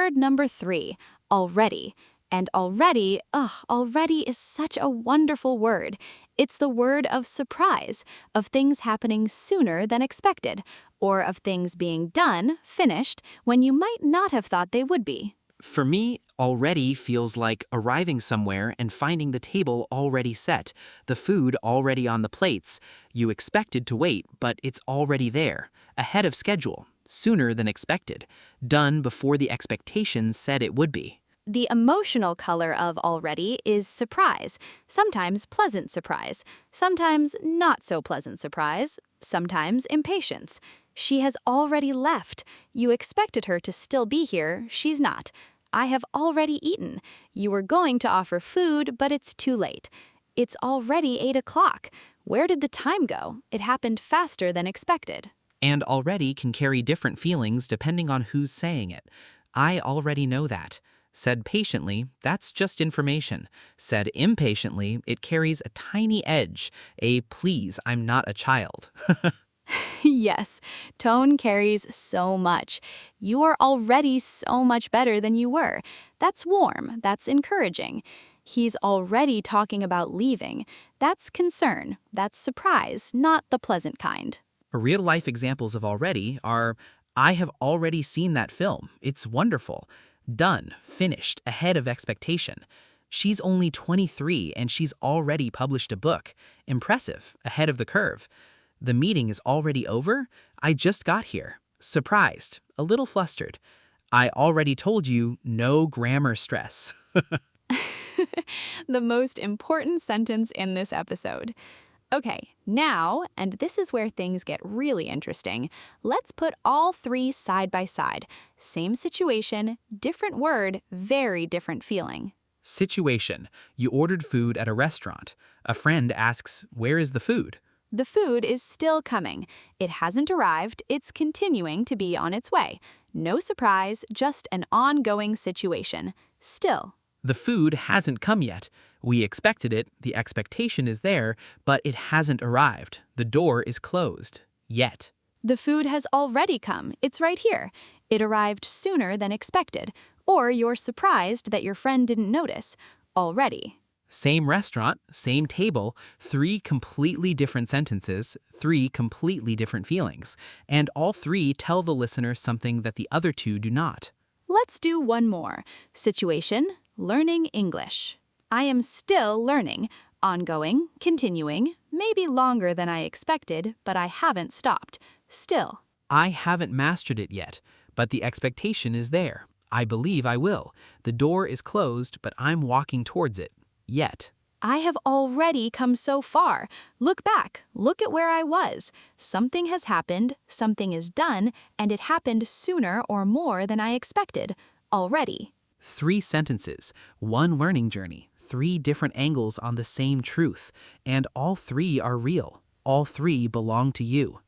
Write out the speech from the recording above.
word number 3, already. And already is such a wonderful word. It's the word of surprise, of things happening sooner than expected, or of things being done, finished, when you might not have thought they would be. For me, already feels like arriving somewhere and finding the table already set, the food already on the plates. You expected to wait, but it's already there, ahead of schedule, sooner than expected, done before the expectations said it would be. The emotional color of already is surprise, sometimes pleasant surprise, sometimes not so pleasant surprise, sometimes impatience. She has already left. You expected her to still be here, she's not. I have already eaten. You were going to offer food, but it's too late. It's already 8 o'clock. Where did the time go? It happened faster than expected. And already can carry different feelings depending on who's saying it. I already know that. Said patiently, that's just information. Said impatiently, it carries a tiny edge, a please, I'm not a child. Yes, tone carries so much. You are already so much better than you were. That's warm, that's encouraging. He's already talking about leaving. That's concern, that's surprise, not the pleasant kind. Real-life examples of already are, I have already seen that film. It's wonderful. Done, finished, ahead of expectation. She's only 23 and she's already published a book. Impressive, ahead of the curve. The meeting is already over? I just got here. Surprised, a little flustered. I already told you, no grammar stress. The most important sentence in this episode. Okay, now, and this is where things get really interesting, let's put all 3 side by side. Same situation, different word, very different feeling. Situation. You ordered food at a restaurant. A friend asks, where is the food? The food is still coming. It hasn't arrived, it's continuing to be on its way. No surprise, just an ongoing situation. Still. The food hasn't come yet. We expected it, the expectation is there, but it hasn't arrived. The door is closed. Yet. The food has already come. It's right here. It arrived sooner than expected. Or you're surprised that your friend didn't notice. Already. Same restaurant, same table, 3 completely different sentences, 3 completely different feelings, and all 3 tell the listener something that the other 2 do not. Let's do one more. Situation, learning English. I am still learning, ongoing, continuing, maybe longer than I expected, but I haven't stopped. Still. I haven't mastered it yet, but the expectation is there. I believe I will. The door is closed, but I'm walking towards it. Yet. I have already come so far. Look back. Look at where I was. Something has happened, something is done, and it happened sooner or more than I expected. Already. 3 sentences, 1 learning journey, 3 different angles on the same truth, and all 3 are real. All 3 belong to you.